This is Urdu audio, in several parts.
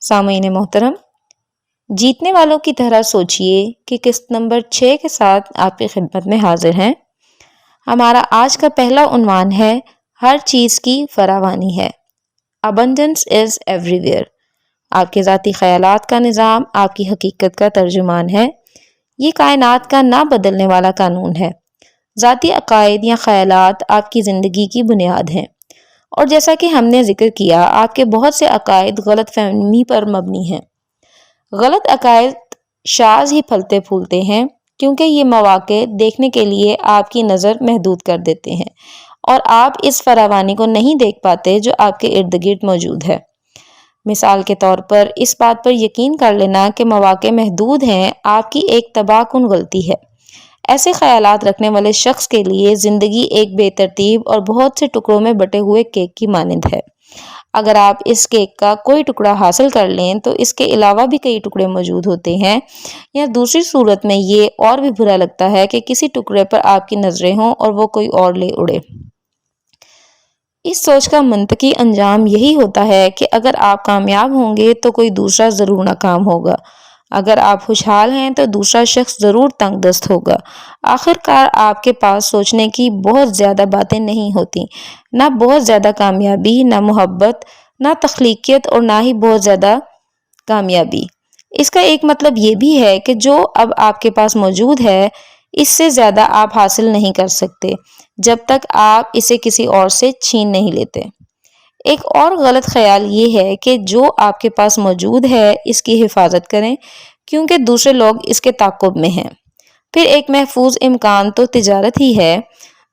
سامعین محترم، جیتنے والوں کی طرح سوچئے کہ قسط نمبر 6 کے ساتھ آپ کی خدمت میں حاضر ہیں۔ ہمارا آج کا پہلا عنوان ہے ہر چیز کی فراوانی ہے۔ Abundance is everywhere۔ آپ کے ذاتی خیالات کا نظام آپ کی حقیقت کا ترجمان ہے۔ یہ کائنات کا نہ بدلنے والا قانون ہے۔ ذاتی عقائد یا خیالات آپ کی زندگی کی بنیاد ہیں، اور جیسا کہ ہم نے ذکر کیا، آپ کے بہت سے عقائد غلط فہمی پر مبنی ہیں۔ غلط عقائد شاذ ہی پھلتے پھولتے ہیں، کیونکہ یہ مواقع دیکھنے کے لیے آپ کی نظر محدود کر دیتے ہیں، اور آپ اس فراوانی کو نہیں دیکھ پاتے جو آپ کے ارد گرد موجود ہے۔ مثال کے طور پر اس بات پر یقین کر لینا کہ مواقع محدود ہیں آپ کی ایک تباہ کن غلطی ہے۔ ایسے خیالات رکھنے والے شخص کے لیے زندگی ایک بے ترتیب اور بہت سے ٹکڑوں میں بٹے ہوئے کیک کی مانند ہے۔ اگر آپ اس کیک کا کوئی ٹکڑا حاصل کر لیں تو اس کے علاوہ بھی کئی ٹکڑے موجود ہوتے ہیں، یا دوسری صورت میں یہ اور بھی برا لگتا ہے کہ کسی ٹکڑے پر آپ کی نظریں ہوں اور وہ کوئی اور لے اڑے۔ اس سوچ کا منطقی انجام یہی ہوتا ہے کہ اگر آپ کامیاب ہوں گے تو کوئی دوسرا ضرور ناکام ہوگا، اگر آپ خوشحال ہیں تو دوسرا شخص ضرور تنگ دست ہوگا۔ آخر کار آپ کے پاس سوچنے کی بہت زیادہ باتیں نہیں ہوتی، نہ بہت زیادہ کامیابی، نہ محبت، نہ تخلیقیت، اور نہ ہی بہت زیادہ کامیابی۔ اس کا ایک مطلب یہ بھی ہے کہ جو اب آپ کے پاس موجود ہے اس سے زیادہ آپ حاصل نہیں کر سکتے جب تک آپ اسے کسی اور سے چھین نہیں لیتے۔ ایک اور غلط خیال یہ ہے کہ جو آپ کے پاس موجود ہے اس کی حفاظت کریں، کیونکہ دوسرے لوگ اس کے تعاقب میں ہیں۔ پھر ایک محفوظ امکان تو تجارت ہی ہے۔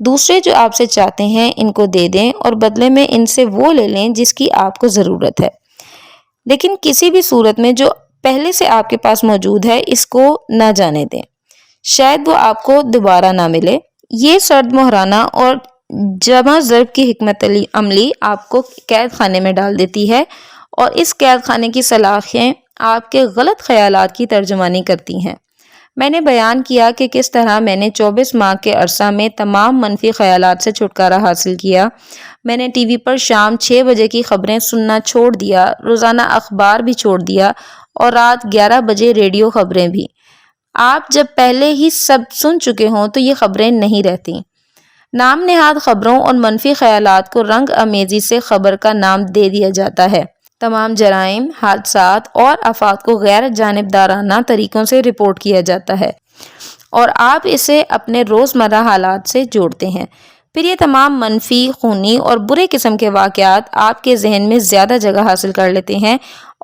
دوسرے جو آپ سے چاہتے ہیں ان کو دے دیں اور بدلے میں ان سے وہ لے لیں جس کی آپ کو ضرورت ہے، لیکن کسی بھی صورت میں جو پہلے سے آپ کے پاس موجود ہے اس کو نہ جانے دیں، شاید وہ آپ کو دوبارہ نہ ملے۔ یہ سرد مہرانہ اور جمع ضرب کی حکمت عملی آپ کو قید خانے میں ڈال دیتی ہے، اور اس قید خانے کی سلاخیں آپ کے غلط خیالات کی ترجمانی کرتی ہیں۔ میں نے بیان کیا کہ کس طرح میں نے 24 ماہ کے عرصہ میں تمام منفی خیالات سے چھٹکارا حاصل کیا۔ میں نے ٹی وی پر شام 6 بجے کی خبریں سننا چھوڑ دیا، روزانہ اخبار بھی چھوڑ دیا، اور رات 11 بجے ریڈیو خبریں بھی۔ آپ جب پہلے ہی سب سن چکے ہوں تو یہ خبریں نہیں رہتی۔ نام نہاد خبروں اور منفی خیالات کو رنگ امیزی سے خبر کا نام دے دیا جاتا ہے۔ تمام جرائم، حادثات اور آفات کو غیر جانبدارانہ طریقوں سے رپورٹ کیا جاتا ہے، اور آپ اسے اپنے روزمرہ حالات سے جوڑتے ہیں۔ پھر یہ تمام منفی، خونی اور برے قسم کے واقعات آپ کے ذہن میں زیادہ جگہ حاصل کر لیتے ہیں،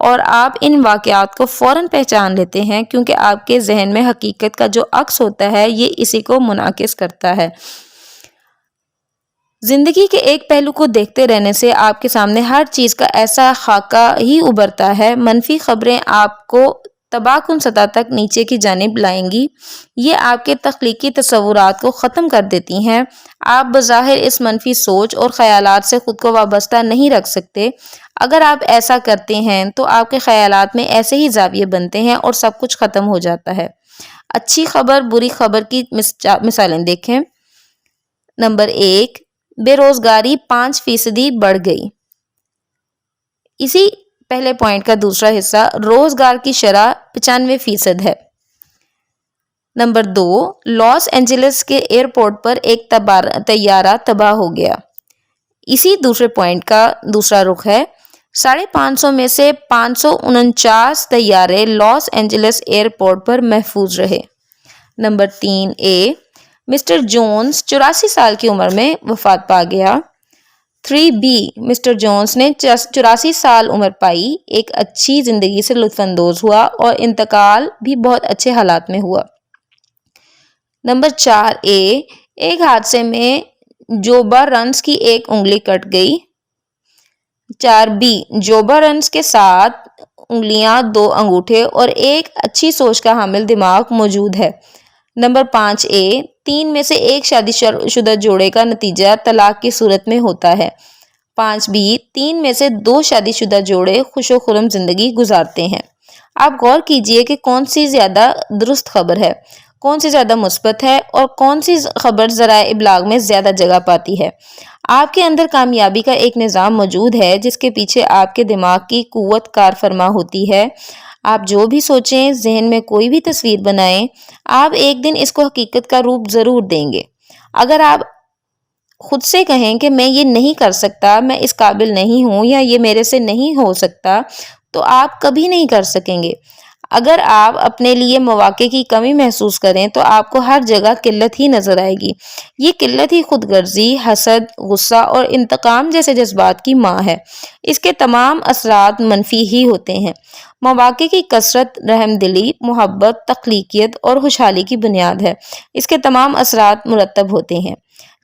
اور آپ ان واقعات کو فوراً پہچان لیتے ہیں، کیونکہ آپ کے ذہن میں حقیقت کا جو عکس ہوتا ہے یہ اسی کو منعکس کرتا ہے۔ زندگی کے ایک پہلو کو دیکھتے رہنے سے آپ کے سامنے ہر چیز کا ایسا خاکہ ہی ابھرتا ہے۔ منفی خبریں آپ کو تباہ کن سطح تک نیچے کی جانب لائیں گی۔ یہ آپ کے تخلیقی تصورات کو ختم کر دیتی ہیں۔ آپ بظاہر اس منفی سوچ اور خیالات سے خود کو وابستہ نہیں رکھ سکتے۔ اگر آپ ایسا کرتے ہیں تو آپ کے خیالات میں ایسے ہی زاویے بنتے ہیں اور سب کچھ ختم ہو جاتا ہے۔ اچھی خبر، بری خبر کی مثالیں دیکھیں۔ نمبر 1، بے روزگاری 5% بڑھ گئی۔ اسی پہلے پوائنٹ کا دوسرا حصہ، روزگار کی شرح 95% ہے۔ نمبر 2، لاس اینجلس کے ایئرپورٹ پر ایک طیارہ تباہ ہو گیا۔ اسی دوسرے پوائنٹ کا دوسرا رخ ہے، 550 میں سے 549 طیارے لاس اینجلس ایئرپورٹ پر محفوظ رہے۔ نمبر 3A، مسٹر جونز 84 سال کی عمر میں وفات پا گیا۔ 3B، مسٹر جونز نے 84 سال عمر پائی، ایک اچھی زندگی سے لطف اندوز ہوا، اور انتقال بھی بہت اچھے حالات میں ہوا۔ نمبر 4A، ایک حادثے میں جو برنس کی ایک انگلی کٹ گئی۔ 4B، جو برنس کے 7 انگلیاں، 2 انگوٹھے اور ایک اچھی سوچ کا حامل دماغ موجود ہے۔ نمبر 5A، 3 میں سے ایک شادی شدہ جوڑے کا نتیجہ طلاق کی صورت میں ہوتا ہے۔ 5B، 3 میں سے 2 شادی شدہ جوڑے خوش و خرم زندگی گزارتے ہیں۔ آپ غور کیجئے کہ کون سی زیادہ درست خبر ہے۔ کون سی زیادہ مثبت ہے اور کون سی خبر ذرائع ابلاغ میں زیادہ جگہ پاتی ہے۔ آپ کے اندر کامیابی کا ایک نظام موجود ہے جس کے پیچھے آپ کے دماغ کی قوت کار فرما ہوتی ہے۔ آپ جو بھی سوچیں، ذہن میں کوئی بھی تصویر بنائیں، آپ ایک دن اس کو حقیقت کا روپ ضرور دیں گے۔ اگر آپ خود سے کہیں کہ میں یہ نہیں کر سکتا، میں اس قابل نہیں ہوں یا یہ میرے سے نہیں ہو سکتا، تو آپ کبھی نہیں کر سکیں گے۔ اگر آپ اپنے لیے مواقع کی کمی محسوس کریں تو آپ کو ہر جگہ قلت ہی نظر آئے گی۔ یہ قلت ہی خود غرضی، حسد، غصہ اور انتقام جیسے جذبات کی ماں ہے۔ اس کے تمام اثرات منفی ہی ہوتے ہیں۔ مواقع کی کثرت رحم دلی، محبت، تخلیقیت اور خوشحالی کی بنیاد ہے۔ اس کے تمام اثرات مرتب ہوتے ہیں۔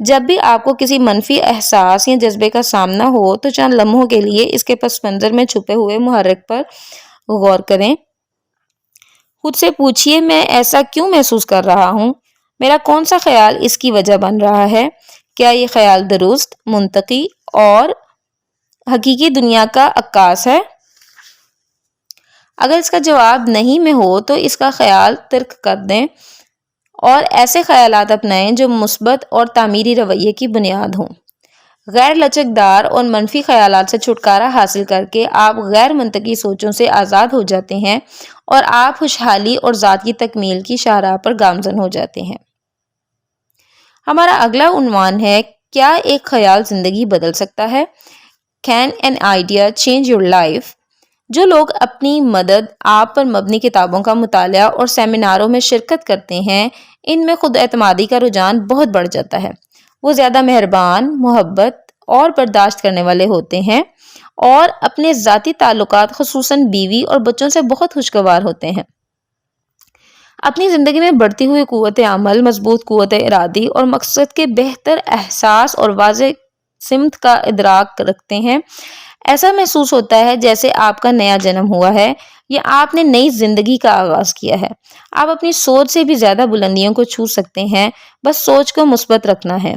جب بھی آپ کو کسی منفی احساس یا جذبے کا سامنا ہو تو چند لمحوں کے لیے اس کے پس منظر میں چھپے ہوئے محرک پر غور کریں۔ خود سے پوچھئے، میں ایسا کیوں محسوس کر رہا ہوں؟ میرا کون سا خیال اس کی وجہ بن رہا ہے؟ کیا یہ خیال درست، منطقی اور حقیقی دنیا کا عکاس ہے؟ اگر اس کا جواب نہیں میں ہو تو اس کا خیال ترک کر دیں اور ایسے خیالات اپنائیں جو مثبت اور تعمیری رویے کی بنیاد ہوں۔ غیر لچکدار اور منفی خیالات سے چھٹکارا حاصل کر کے آپ غیر منطقی سوچوں سے آزاد ہو جاتے ہیں اور آپ خوشحالی اور ذات کی تکمیل کی شاہراہ پر گامزن ہو جاتے ہیں۔ ہمارا اگلا عنوان ہے، کیا ایک خیال زندگی بدل سکتا ہے؟ Can an idea change your life؟ جو لوگ اپنی مدد آپ پر مبنی کتابوں کا مطالعہ اور سیمیناروں میں شرکت کرتے ہیں، ان میں خود اعتمادی کا رجحان بہت بڑھ جاتا ہے۔ وہ زیادہ مہربان، محبت اور برداشت کرنے والے ہوتے ہیں اور اپنے ذاتی تعلقات خصوصاً بیوی اور بچوں سے بہت خوشگوار ہوتے ہیں۔ اپنی زندگی میں بڑھتی ہوئی قوت عمل، مضبوط قوت ارادی اور مقصد کے بہتر احساس اور واضح سمت کا ادراک رکھتے ہیں۔ ایسا محسوس ہوتا ہے جیسے آپ کا نیا جنم ہوا ہے یا آپ نے نئی زندگی کا آغاز کیا ہے۔ آپ اپنی سوچ سے بھی زیادہ بلندیوں کو چھو سکتے ہیں، بس سوچ کو مثبت رکھنا ہے۔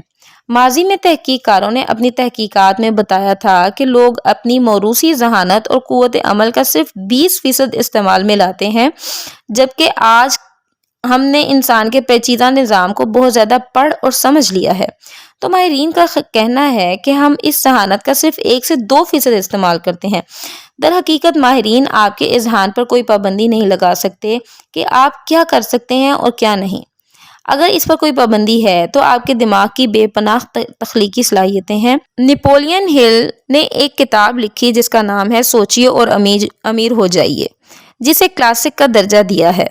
ماضی میں تحقیق کاروں نے اپنی تحقیقات میں بتایا تھا کہ لوگ اپنی موروثی ذہانت اور قوت عمل کا صرف 20% استعمال میں لاتے ہیں، جبکہ آج ہم نے انسان کے پیچیدہ نظام کو بہت زیادہ پڑھ اور سمجھ لیا ہے۔ تو ماہرین کا کہنا ہے کہ ہم اس ذہانت کا صرف 1 سے 2% استعمال کرتے ہیں۔ در حقیقت ماہرین آپ کے اذہان پر کوئی پابندی نہیں لگا سکتے کہ آپ کیا کر سکتے ہیں اور کیا نہیں۔ اگر اس پر کوئی پابندی ہے تو آپ کے دماغ کی بے پناہ تخلیقی صلاحیتیں ہیں۔ نیپولین ہل نے ایک کتاب لکھی جس کا نام ہے سوچئے اور امیر ہو جائیے، جسے کلاسک کا درجہ دیا ہے۔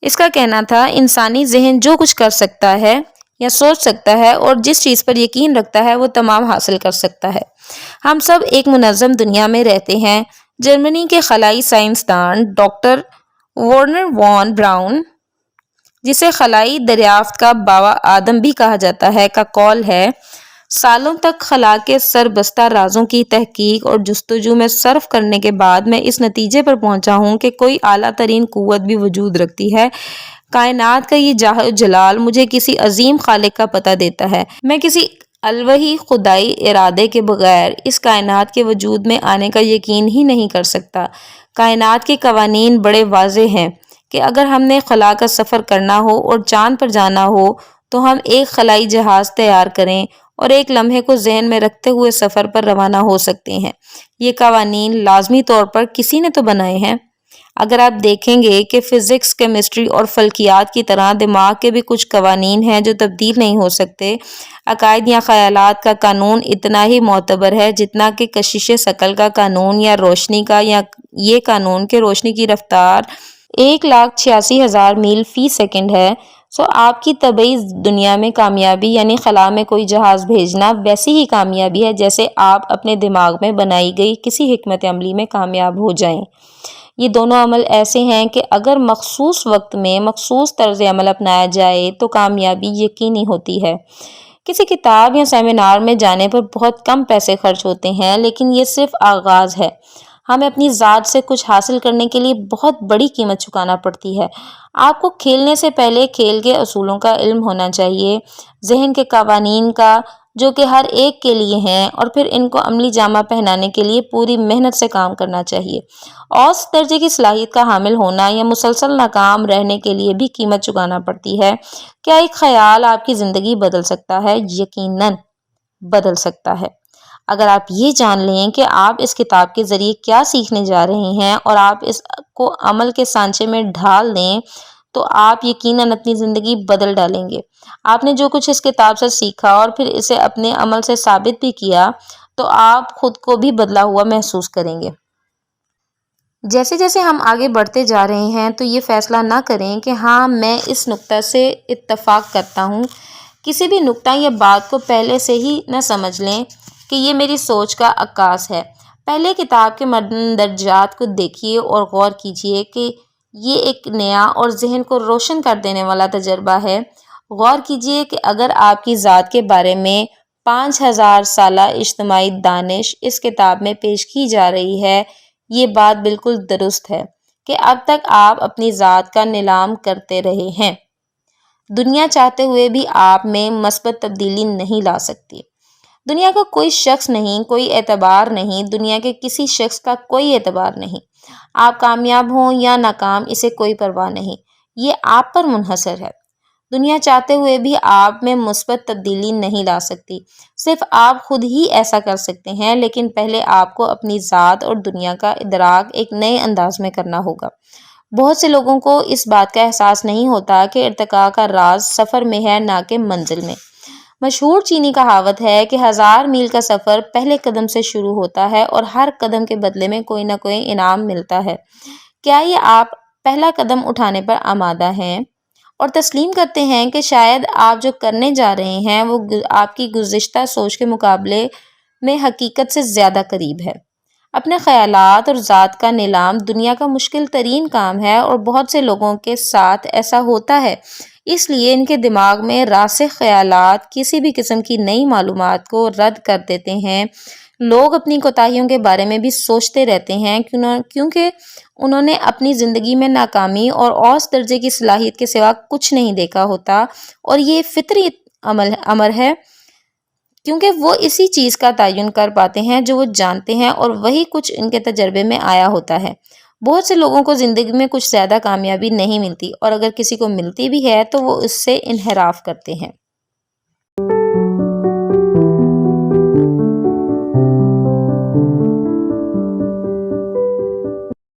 اس کا کہنا تھا، انسانی ذہن جو کچھ کر سکتا ہے یا سوچ سکتا ہے اور جس چیز پر یقین رکھتا ہے وہ تمام حاصل کر سکتا ہے۔ ہم سب ایک منظم دنیا میں رہتے ہیں۔ جرمنی کے خلائی سائنسدان ڈاکٹر ورنر وان براؤن، جسے خلائی دریافت کا بابا آدم بھی کہا جاتا ہے، کا قول ہے، سالوں تک خلا کے سربستہ رازوں کی تحقیق اور جستجو میں صرف کرنے کے بعد میں اس نتیجے پر پہنچا ہوں کہ کوئی اعلیٰ ترین قوت بھی وجود رکھتی ہے۔ کائنات کا یہ جاہ و جلال مجھے کسی عظیم خالق کا پتہ دیتا ہے۔ میں کسی الوہی خدائی ارادے کے بغیر اس کائنات کے وجود میں آنے کا یقین ہی نہیں کر سکتا۔ کائنات کے قوانین بڑے واضح ہیں کہ اگر ہم نے خلا کا سفر کرنا ہو اور چاند پر جانا ہو تو ہم ایک خلائی جہاز تیار کریں اور ایک لمحے کو ذہن میں رکھتے ہوئے سفر پر روانہ ہو سکتے ہیں۔ یہ قوانین لازمی طور پر کسی نے تو بنائے ہیں۔ اگر آپ دیکھیں گے کہ فزکس، کیمسٹری اور فلکیات کی طرح دماغ کے بھی کچھ قوانین ہیں جو تبدیل نہیں ہو سکتے۔ عقائد یا خیالات کا قانون اتنا ہی معتبر ہے جتنا کہ کشش ثقل کا قانون یا روشنی کا، یا یہ قانون کہ روشنی کی رفتار 1,86,000 میل فی سیکنڈ ہے۔ آپ کی طبعی دنیا میں کامیابی یعنی خلا میں کوئی جہاز بھیجنا ویسی ہی کامیابی ہے جیسے آپ اپنے دماغ میں بنائی گئی کسی حکمت عملی میں کامیاب ہو جائیں۔ یہ دونوں عمل ایسے ہیں کہ اگر مخصوص وقت میں مخصوص طرز عمل اپنایا جائے تو کامیابی یقینی ہوتی ہے۔ کسی کتاب یا سیمینار میں جانے پر بہت کم پیسے خرچ ہوتے ہیں، لیکن یہ صرف آغاز ہے۔ ہمیں اپنی ذات سے کچھ حاصل کرنے کے لیے بہت بڑی قیمت چکانا پڑتی ہے۔ آپ کو کھیلنے سے پہلے کھیل کے اصولوں کا علم ہونا چاہیے، ذہن کے قوانین کا، جو کہ ہر ایک کے لیے ہیں، اور پھر ان کو عملی جامہ پہنانے کے لیے پوری محنت سے کام کرنا چاہیے۔ اوسط درجے کی صلاحیت کا حامل ہونا یا مسلسل ناکام رہنے کے لیے بھی قیمت چکانا پڑتی ہے۔ کیا ایک خیال آپ کی زندگی بدل سکتا ہے؟ یقیناً بدل سکتا ہے۔ اگر آپ یہ جان لیں کہ آپ اس کتاب کے ذریعے کیا سیکھنے جا رہے ہیں اور آپ اس کو عمل کے سانچے میں ڈھال دیں تو آپ یقیناً اپنی زندگی بدل ڈالیں گے۔ آپ نے جو کچھ اس کتاب سے سیکھا اور پھر اسے اپنے عمل سے ثابت بھی کیا تو آپ خود کو بھی بدلا ہوا محسوس کریں گے۔ جیسے جیسے ہم آگے بڑھتے جا رہے ہیں تو یہ فیصلہ نہ کریں کہ ہاں میں اس نقطہ سے اتفاق کرتا ہوں۔ کسی بھی نقطہ یا بات کو پہلے سے ہی نہ سمجھ لیں کہ یہ میری سوچ کا عکاس ہے۔ پہلے کتاب کے مندرجات کو دیکھیے اور غور کیجیے کہ یہ ایک نیا اور ذہن کو روشن کر دینے والا تجربہ ہے۔ غور کیجیے کہ اگر آپ کی ذات کے بارے میں 5000 سالہ اجتماعی دانش اس کتاب میں پیش کی جا رہی ہے، یہ بات بالکل درست ہے کہ اب تک آپ اپنی ذات کا نیلام کرتے رہے ہیں۔ دنیا چاہتے ہوئے بھی آپ میں مثبت تبدیلی نہیں لا سکتی۔ دنیا کا کوئی شخص نہیں، کوئی اعتبار نہیں، دنیا کے کسی شخص کا کوئی اعتبار نہیں۔ آپ کامیاب ہوں یا ناکام، اسے کوئی پرواہ نہیں، یہ آپ پر منحصر ہے۔ دنیا چاہتے ہوئے بھی آپ میں مثبت تبدیلی نہیں لا سکتی، صرف آپ خود ہی ایسا کر سکتے ہیں، لیکن پہلے آپ کو اپنی ذات اور دنیا کا ادراک ایک نئے انداز میں کرنا ہوگا۔ بہت سے لوگوں کو اس بات کا احساس نہیں ہوتا کہ ارتقاء کا راز سفر میں ہے، نہ کہ منزل میں۔ مشہور چینی کہاوت ہے کہ 1000 میل کا سفر پہلے قدم سے شروع ہوتا ہے اور ہر قدم کے بدلے میں کوئی نہ کوئی انعام ملتا ہے۔ کیا یہ آپ پہلا قدم اٹھانے پر آمادہ ہیں اور تسلیم کرتے ہیں کہ شاید آپ جو کرنے جا رہے ہیں وہ آپ کی گزشتہ سوچ کے مقابلے میں حقیقت سے زیادہ قریب ہے؟ اپنے خیالات اور ذات کا نیلام دنیا کا مشکل ترین کام ہے اور بہت سے لوگوں کے ساتھ ایسا ہوتا ہے، اس لیے ان کے دماغ میں راسخ خیالات کسی بھی قسم کی نئی معلومات کو رد کر دیتے ہیں۔ لوگ اپنی کوتاہیوں کے بارے میں بھی سوچتے رہتے ہیں کیونکہ انہوں نے اپنی زندگی میں ناکامی اور اوسط درجے کی صلاحیت کے سوا کچھ نہیں دیکھا ہوتا، اور یہ فطری امر ہے کیونکہ وہ اسی چیز کا تعین کر پاتے ہیں جو وہ جانتے ہیں، اور وہی کچھ ان کے تجربے میں آیا ہوتا ہے۔ بہت سے لوگوں کو زندگی میں کچھ زیادہ کامیابی نہیں ملتی، اور اگر کسی کو ملتی بھی ہے تو وہ اس سے انحراف کرتے ہیں۔